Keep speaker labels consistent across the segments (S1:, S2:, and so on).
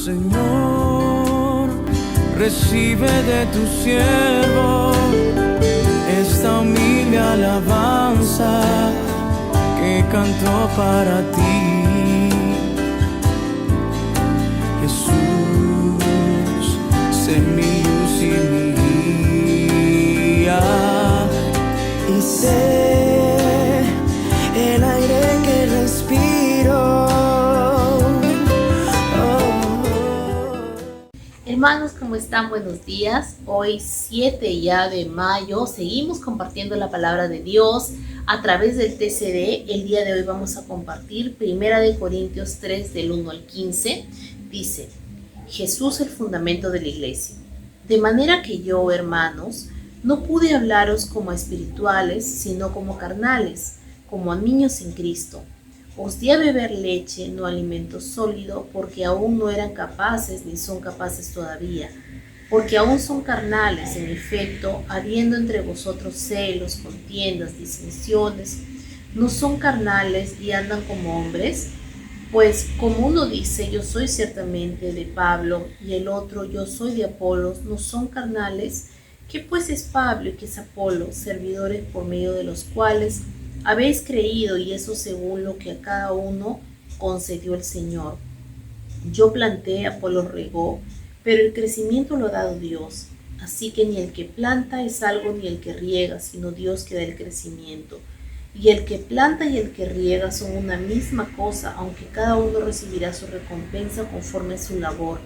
S1: Señor, recibe de tu siervo esta humilde alabanza que canto para ti. Jesús, sé mi luz y mi guía, y sé el aire que respiro.
S2: Hermanos, ¿cómo están? Buenos días. Hoy 7 ya de mayo seguimos compartiendo la palabra de Dios a través del TCD. El día de hoy vamos a compartir 1 Corintios 3 del 1 al 15. Dice: Jesús, el fundamento de la iglesia. De manera que yo, hermanos, no pude hablaros como a espirituales, sino como carnales, como a niños en Cristo. Os di a beber leche, no alimento sólido, porque aún no eran capaces, ni son capaces todavía, porque aún son carnales. En efecto, habiendo entre vosotros celos, contiendas, disensiones, ¿no son carnales y andan como hombres? Pues como uno dice, yo soy ciertamente de Pablo, y el otro, yo soy de Apolos, ¿no son carnales? ¿Qué pues es Pablo y qué es Apolo? Servidores por medio de los cuales habéis creído, y eso según lo que a cada uno concedió el Señor. Yo planté, Apolo regó, pero el crecimiento lo ha dado Dios. Así que ni el que planta es algo, ni el que riega, sino Dios que da el crecimiento. Y el que planta y el que riega son una misma cosa, aunque cada uno recibirá su recompensa conforme a su labor.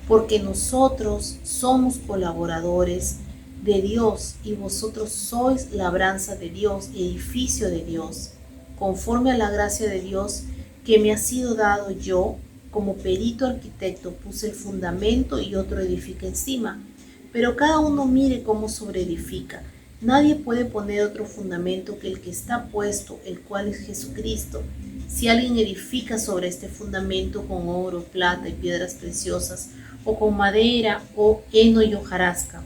S2: Porque nosotros somos colaboradores de Dios, y vosotros sois labranza de Dios, edificio de Dios, conforme a la gracia de Dios que me ha sido dado. Yo, como perito arquitecto, puse el fundamento y otro edifica encima, pero cada uno mire cómo sobreedifica. Nadie puede poner otro fundamento que el que está puesto, el cual es Jesucristo. Si alguien edifica sobre este fundamento con oro, plata y piedras preciosas, o con madera, o heno y hojarasca,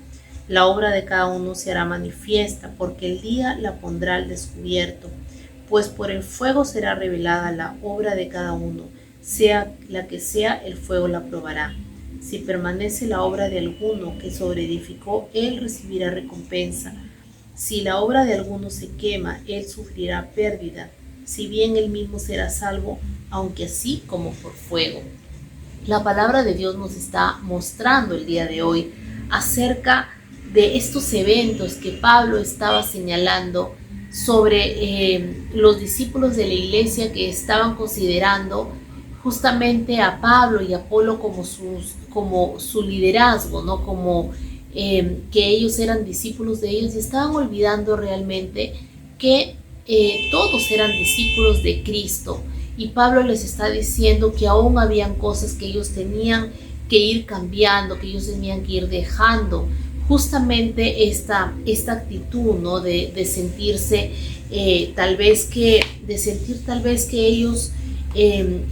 S2: la obra de cada uno se hará manifiesta, porque el día la pondrá al descubierto, pues por el fuego será revelada la obra de cada uno, sea la que sea, el fuego la probará. Si permanece la obra de alguno que sobreedificó, él recibirá recompensa. Si la obra de alguno se quema, él sufrirá pérdida, si bien él mismo será salvo, aunque así como por fuego. La palabra de Dios nos está mostrando el día de hoy acerca de estos eventos que Pablo estaba señalando sobre los discípulos de la iglesia que estaban considerando justamente a Pablo y a Apolo como su liderazgo, ¿no? Como que ellos eran discípulos de ellos, y estaban olvidando realmente que todos eran discípulos de Cristo. Y Pablo les está diciendo que aún habían cosas que ellos tenían que ir cambiando, que ellos tenían que ir dejando. Justamente esta actitud, ¿no? de sentirse tal vez que ellos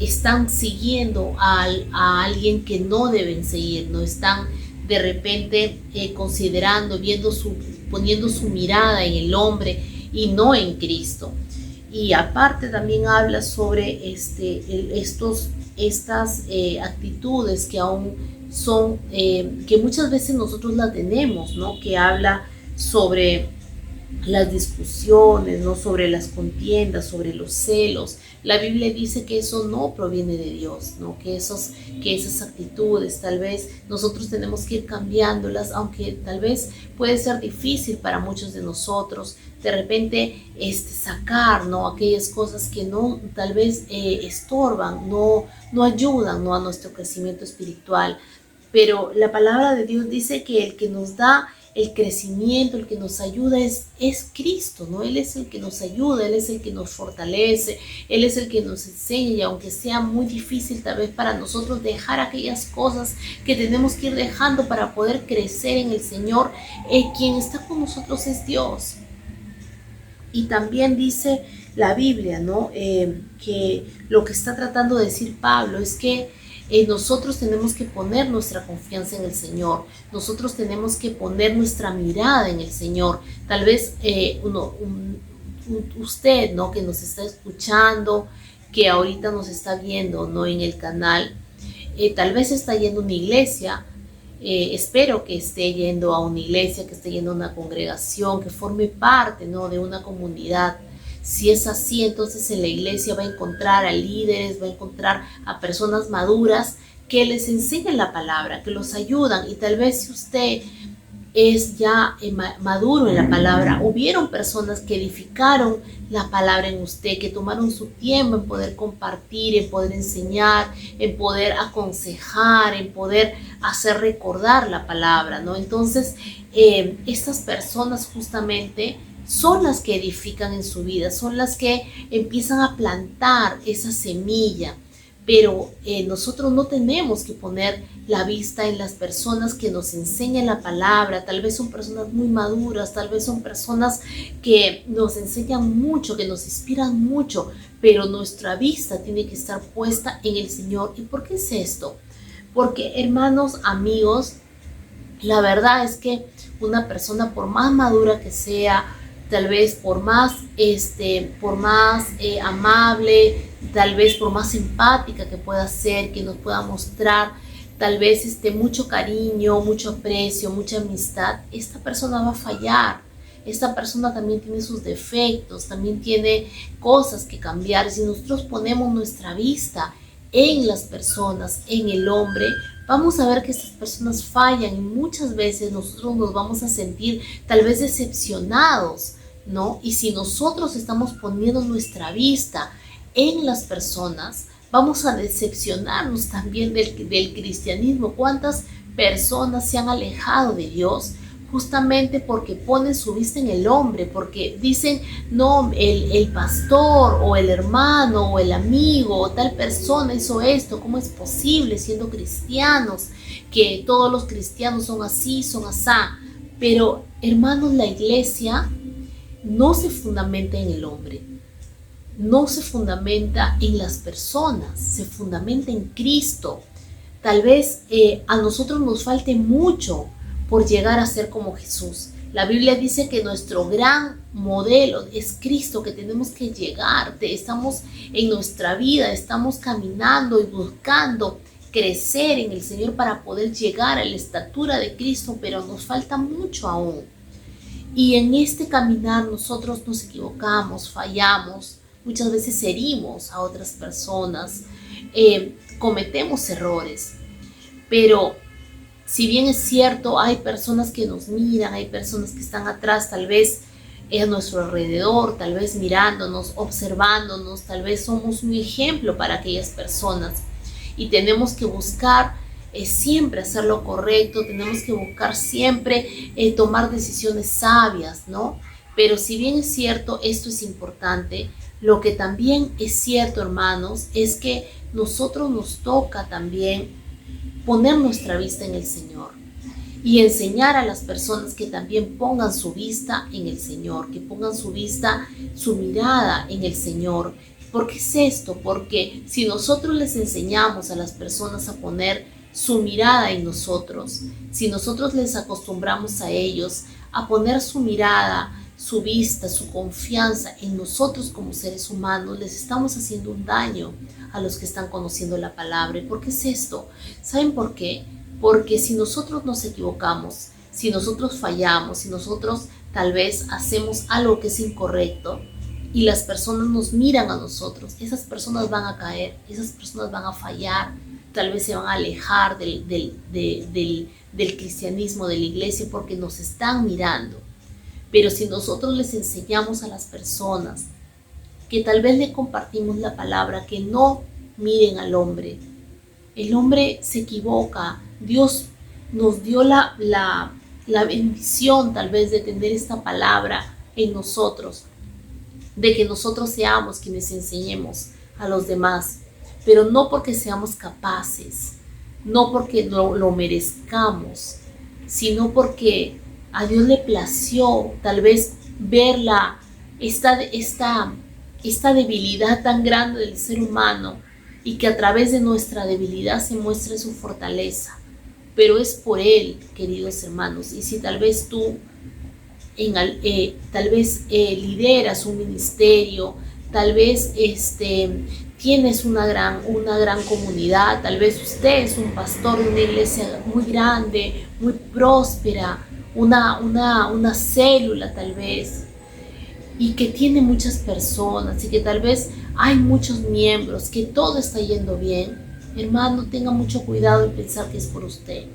S2: están siguiendo a alguien que no deben seguir, no están de repente considerando, poniendo su mirada en el hombre y no en Cristo. Y aparte también habla sobre estas actitudes que aún son, que muchas veces nosotros la tenemos, ¿no? Que habla sobre las discusiones, ¿no? Sobre las contiendas, sobre los celos. La Biblia dice que eso no proviene de Dios, ¿no? Que esas actitudes tal vez nosotros tenemos que ir cambiándolas, aunque tal vez puede ser difícil para muchos de nosotros de repente sacar, ¿no? Aquellas cosas que no tal vez estorban, no ayudan, ¿no? A nuestro crecimiento espiritual. Pero la palabra de Dios dice que el que nos da el crecimiento, el que nos ayuda es Cristo, ¿no? Él es el que nos ayuda, Él es el que nos fortalece, Él es el que nos enseña, y aunque sea muy difícil tal vez para nosotros dejar aquellas cosas que tenemos que ir dejando para poder crecer en el Señor, quien está con nosotros es Dios. Y también dice la Biblia, ¿no? Que lo que está tratando de decir Pablo es que nosotros tenemos que poner nuestra confianza en el Señor, nosotros tenemos que poner nuestra mirada en el Señor. Tal vez usted, ¿no? Que nos está escuchando, que ahorita nos está viendo, ¿no? En el canal, tal vez está yendo a una iglesia, espero que esté yendo a una iglesia, que esté yendo a una congregación, que forme parte, ¿no?, de una comunidad. Si es así, entonces en la iglesia va a encontrar a líderes, va a encontrar a personas maduras que les enseñan la palabra, que los ayudan. Y tal vez si usted es ya maduro en la palabra, hubieron personas que edificaron la palabra en usted, que tomaron su tiempo en poder compartir, en poder enseñar, en poder aconsejar, en poder hacer recordar la palabra, ¿no? Entonces, estas personas justamente son las que edifican en su vida, son las que empiezan a plantar esa semilla. Pero nosotros no tenemos que poner la vista en las personas que nos enseñan la palabra. Tal vez son personas muy maduras, tal vez son personas que nos enseñan mucho, que nos inspiran mucho, pero nuestra vista tiene que estar puesta en el Señor. ¿Y por qué es esto? Porque, hermanos, amigos, la verdad es que una persona, por más madura que sea, tal vez por más amable, tal vez por más empática que pueda ser, que nos pueda mostrar tal vez mucho cariño, mucho aprecio, mucha amistad, esta persona va a fallar. Esta persona también tiene sus defectos, también tiene cosas que cambiar. Si nosotros ponemos nuestra vista en las personas, en el hombre, vamos a ver que estas personas fallan y muchas veces nosotros nos vamos a sentir tal vez decepcionados, ¿no? Y si nosotros estamos poniendo nuestra vista en las personas, vamos a decepcionarnos también del cristianismo. ¿Cuántas personas se han alejado de Dios justamente porque ponen su vista en el hombre? Porque dicen, no, el pastor o el hermano o el amigo o tal persona hizo esto. ¿Cómo es posible, siendo cristianos, que todos los cristianos son así, son asá? Pero, hermanos, la iglesia no se fundamenta en el hombre, no se fundamenta en las personas, se fundamenta en Cristo. Tal vez a nosotros nos falte mucho por llegar a ser como Jesús. La Biblia dice que nuestro gran modelo es Cristo, que tenemos que llegar. Estamos en nuestra vida, estamos caminando y buscando crecer en el Señor para poder llegar a la estatura de Cristo, pero nos falta mucho aún. Y en este caminar nosotros nos equivocamos, fallamos, muchas veces herimos a otras personas, cometemos errores. Pero si bien es cierto, hay personas que nos miran, hay personas que están atrás, tal vez a nuestro alrededor, tal vez mirándonos, observándonos, tal vez somos un ejemplo para aquellas personas. Y tenemos que buscar siempre hacer lo correcto, tenemos que buscar siempre tomar decisiones sabias, ¿no? Pero si bien es cierto, esto es importante, lo que también es cierto, hermanos, es que nosotros nos toca también poner nuestra vista en el Señor y enseñar a las personas que también pongan su vista en el Señor, que pongan su vista, su mirada en el Señor. ¿Por qué es esto? Porque si nosotros les enseñamos a las personas a poner su mirada en nosotros, si nosotros les acostumbramos a ellos a poner su mirada, su vista, su confianza en nosotros como seres humanos, les estamos haciendo un daño a los que están conociendo la palabra. ¿Y por qué es esto? ¿Saben por qué? Porque si nosotros nos equivocamos, si nosotros fallamos, si nosotros tal vez hacemos algo que es incorrecto y las personas nos miran a nosotros, esas personas van a caer, esas personas van a fallar, tal vez se van a alejar del cristianismo, de la iglesia, porque nos están mirando. Pero si nosotros les enseñamos a las personas que tal vez le compartimos la palabra, que no miren al hombre, el hombre se equivoca. Dios nos dio la bendición tal vez de tener esta palabra en nosotros, de que nosotros seamos quienes enseñemos a los demás, pero no porque seamos capaces, no porque lo merezcamos, sino porque a Dios le plació tal vez ver esta debilidad tan grande del ser humano y que a través de nuestra debilidad se muestre su fortaleza. Pero es por Él, queridos hermanos. Y si tal vez tú lideras un ministerio, tal vez tienes una gran comunidad, tal vez usted es un pastor de una iglesia muy grande, muy próspera, una célula tal vez, y que tiene muchas personas y que tal vez hay muchos miembros, que todo está yendo bien. Hermano, tenga mucho cuidado de pensar que es por usted.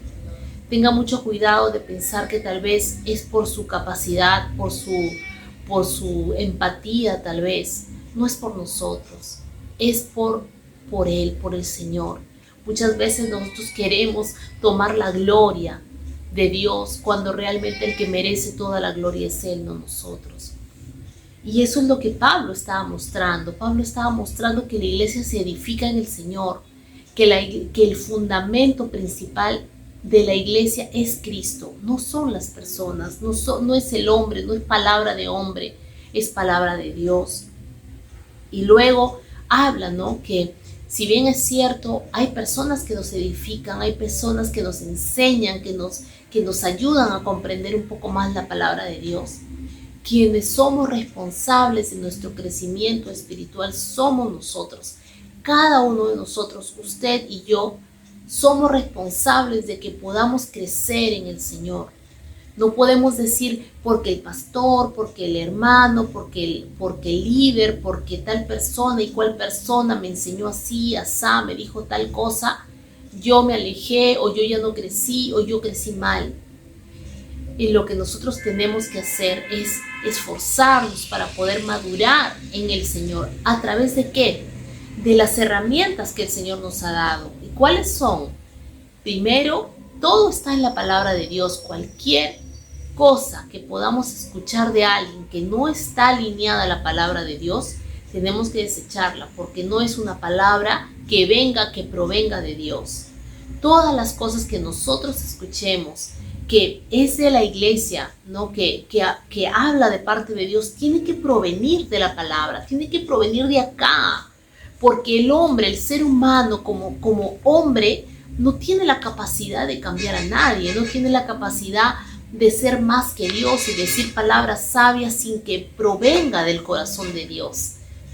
S2: Tenga mucho cuidado de pensar que tal vez es por su capacidad, por su empatía tal vez. No es por nosotros, es por Él, por el Señor. Muchas veces nosotros queremos tomar la gloria de Dios cuando realmente el que merece toda la gloria es Él, no nosotros. Y eso es lo que Pablo estaba mostrando. Pablo estaba mostrando que la iglesia se edifica en el Señor, que el fundamento principal de la iglesia es Cristo, no son las personas, no es el hombre, no es palabra de hombre, es palabra de Dios. Y luego habla, ¿no?, que si bien es cierto, hay personas que nos edifican, hay personas que nos enseñan, que nos ayudan a comprender un poco más la palabra de Dios. Quienes somos responsables de nuestro crecimiento espiritual somos nosotros. Cada uno de nosotros, usted y yo, somos responsables de que podamos crecer en el Señor. No podemos decir porque el pastor, porque el hermano, porque el líder, porque tal persona y cual persona me enseñó así, asá, me dijo tal cosa, yo me alejé o yo ya no crecí o yo crecí mal. Y lo que nosotros tenemos que hacer es esforzarnos para poder madurar en el Señor. ¿A través de qué? De las herramientas que el Señor nos ha dado. ¿Y cuáles son? Primero, todo está en la palabra de Dios. Cualquier cosa que podamos escuchar de alguien que no está alineada a la palabra de Dios, tenemos que desecharla, porque no es una palabra que provenga de Dios. Todas las cosas que nosotros escuchemos, que es de la iglesia, ¿no?, que habla de parte de Dios, tiene que provenir de la palabra, tiene que provenir de acá, porque el hombre, el ser humano como hombre, no tiene la capacidad de cambiar a nadie, no tiene la capacidad de ser más que Dios y decir palabras sabias sin que provenga del corazón de Dios.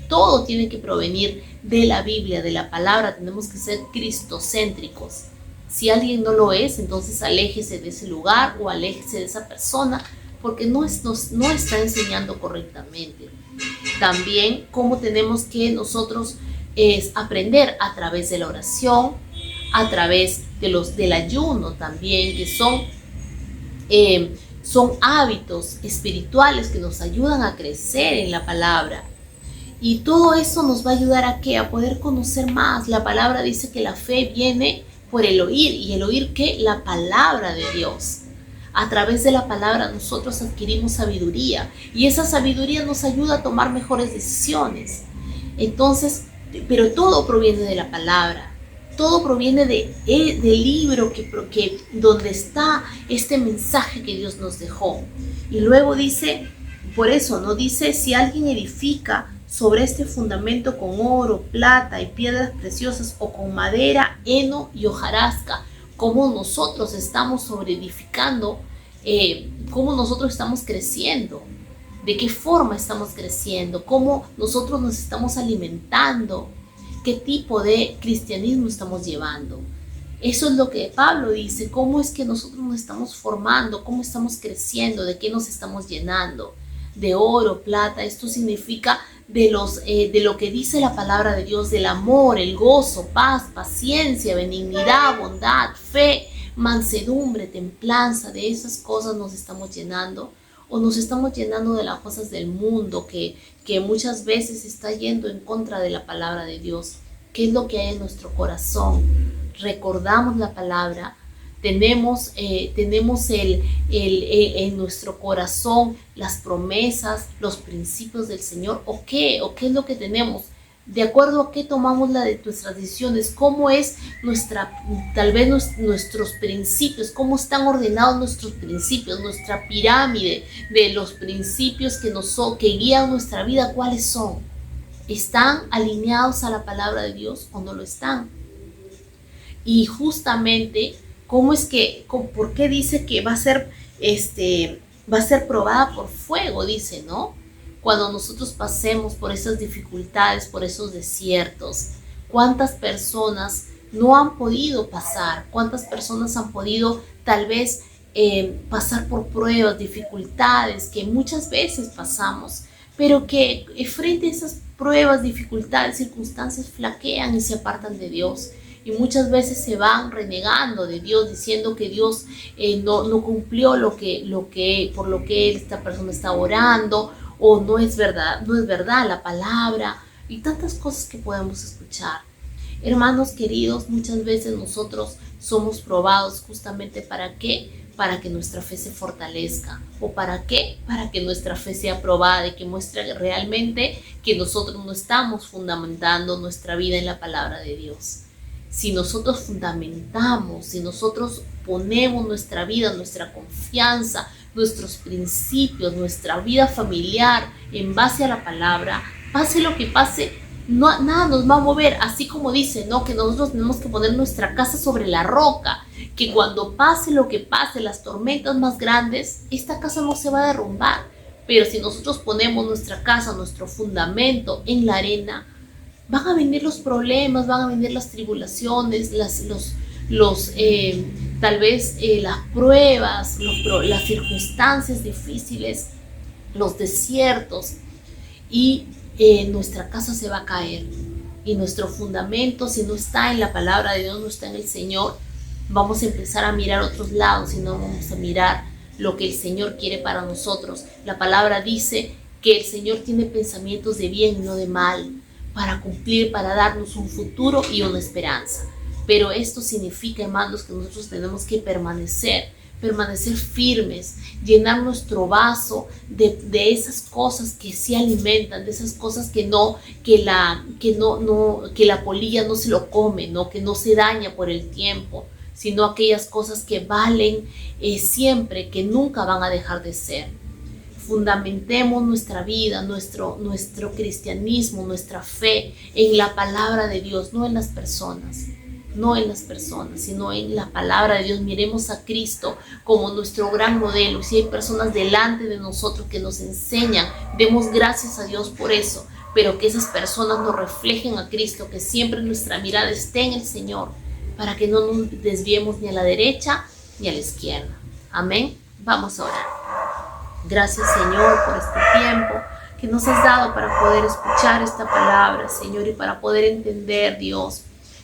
S2: Todo tiene que provenir de la Biblia, de la palabra. Tenemos que ser cristocéntricos. Si alguien no lo es, entonces aléjese de ese lugar o aléjese de esa persona, porque no está enseñando correctamente. También cómo tenemos que nosotros aprender a través de la oración, a través del ayuno también, que son hábitos espirituales que nos ayudan a crecer en la palabra. Y todo eso nos va a ayudar a ¿qué? A poder conocer más. La palabra dice que la fe viene por el oír. ¿Y el oír qué? La palabra de Dios. A través de la palabra nosotros adquirimos sabiduría. Y esa sabiduría nos ayuda a tomar mejores decisiones. Entonces, pero todo proviene de la palabra. Todo proviene del libro donde está este mensaje que Dios nos dejó. Y luego dice, por eso, no dice si alguien edifica sobre este fundamento con oro, plata y piedras preciosas o con madera, heno y hojarasca, cómo nosotros estamos sobreedificando, cómo nosotros estamos creciendo, de qué forma estamos creciendo, cómo nosotros nos estamos alimentando, qué tipo de cristianismo estamos llevando. Eso es lo que Pablo dice, cómo es que nosotros nos estamos formando, cómo estamos creciendo, de qué nos estamos llenando, de oro, plata. Esto significa de lo que dice la palabra de Dios, del amor, el gozo, paz, paciencia, benignidad, bondad, fe, mansedumbre, templanza. De esas cosas nos estamos llenando, o nos estamos llenando de las cosas del mundo que muchas veces está yendo en contra de la palabra de Dios. ¿Qué es lo que hay en nuestro corazón? Recordamos la palabra, tenemos en nuestro corazón las promesas, los principios del Señor, o qué es lo que tenemos, de acuerdo a qué tomamos nuestras decisiones, cómo es nuestros principios, cómo están ordenados nuestros principios, nuestra pirámide de los principios que guían nuestra vida. ¿Cuáles son? ¿Están alineados a la palabra de Dios o no lo están? Y justamente, ¿por qué dice que va a ser probada por fuego? Dice, ¿no? cuando nosotros pasemos por esas dificultades, por esos desiertos. ¿Cuántas personas no han podido pasar? ¿Cuántas personas han podido tal vez pasar por pruebas, dificultades que muchas veces pasamos, pero que frente a esas pruebas, dificultades, circunstancias flaquean y se apartan de Dios? Y muchas veces se van renegando de Dios, diciendo que Dios no cumplió por lo que esta persona está orando, o no es verdad la palabra, y tantas cosas que podemos escuchar. Hermanos queridos, muchas veces nosotros somos probados justamente ¿para qué? Para que nuestra fe se fortalezca. ¿O para qué? Para que nuestra fe sea probada y que muestre realmente que nosotros no estamos fundamentando nuestra vida en la palabra de Dios. Si nosotros fundamentamos, si nosotros ponemos nuestra vida, nuestra confianza, nuestros principios, nuestra vida familiar en base a la palabra, pase lo que pase, nada nos va a mover. Así como dice, ¿no?, que nosotros tenemos que poner nuestra casa sobre la roca, que cuando pase lo que pase, las tormentas más grandes, esta casa no se va a derrumbar. Pero si nosotros ponemos nuestra casa, nuestro fundamento en la arena, van a venir los problemas, van a venir las tribulaciones, tal vez las pruebas, las circunstancias difíciles, los desiertos, y nuestra casa se va a caer. Y nuestro fundamento, si no está en la palabra de Dios, no está en el Señor, vamos a empezar a mirar otros lados y no vamos a mirar lo que el Señor quiere para nosotros. La palabra dice que el Señor tiene pensamientos de bien y no de mal, para cumplir, para darnos un futuro y una esperanza. Pero esto significa, hermanos, que nosotros tenemos que permanecer firmes, llenar nuestro vaso de esas cosas que sí alimentan, de esas cosas que la polilla no se lo come, ¿no?, que no se daña por el tiempo, sino aquellas cosas que valen siempre, que nunca van a dejar de ser. Fundamentemos nuestra vida, nuestro cristianismo, nuestra fe en la palabra de Dios, no en las personas, sino en la palabra de Dios. Miremos a Cristo como nuestro gran modelo. Si hay personas delante de nosotros que nos enseñan, demos gracias a Dios por eso, pero que esas personas nos reflejen a Cristo, que siempre nuestra mirada esté en el Señor, para que no nos desviemos ni a la derecha ni a la izquierda. Amén. Vamos a orar. Gracias, Señor, por este tiempo que nos has dado para poder escuchar esta palabra, Señor, y para poder entender, Dios,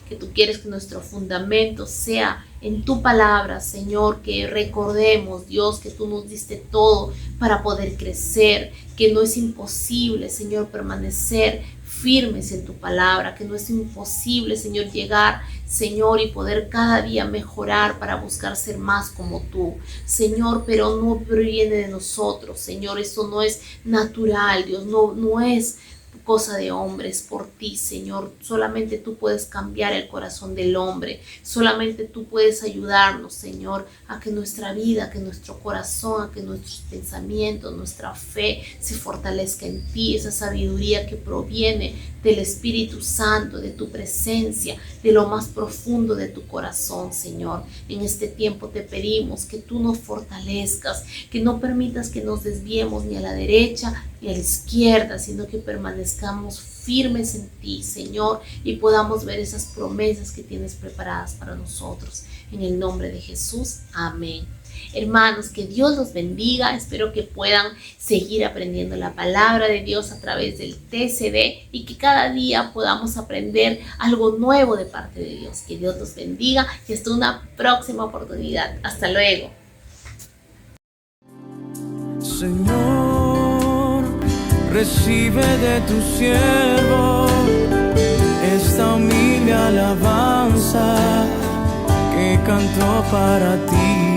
S2: que tú quieres que nuestro fundamento sea en tu palabra, Señor, que recordemos, Dios, que tú nos diste todo para poder crecer, que no es imposible, Señor, permanecer firmes en tu palabra, que no es imposible, Señor, llegar, Señor, y poder cada día mejorar para buscar ser más como tú, Señor, pero no proviene de nosotros, Señor, esto no es natural, Dios, no es cosa de hombres, por ti, Señor. Solamente tú puedes cambiar el corazón del hombre, solamente tú puedes ayudarnos, Señor, a que nuestra vida, a que nuestro corazón, a que nuestros pensamientos, nuestra fe se fortalezca en ti, esa sabiduría que proviene del Espíritu Santo, de tu presencia, de lo más profundo de tu corazón, Señor. En este tiempo te pedimos que tú nos fortalezcas, que no permitas que nos desviemos ni a la derecha ni a la izquierda, sino que permanezcamos firmes en ti, Señor, y podamos ver esas promesas que tienes preparadas para nosotros. En el nombre de Jesús, amén. Hermanos, que Dios los bendiga. Espero que puedan seguir aprendiendo la palabra de Dios a través del TCD y que cada día podamos aprender algo nuevo de parte de Dios. Que Dios los bendiga y hasta una próxima oportunidad. Hasta luego.
S1: Señor, recibe de tu siervo esta humilde alabanza que canto para ti.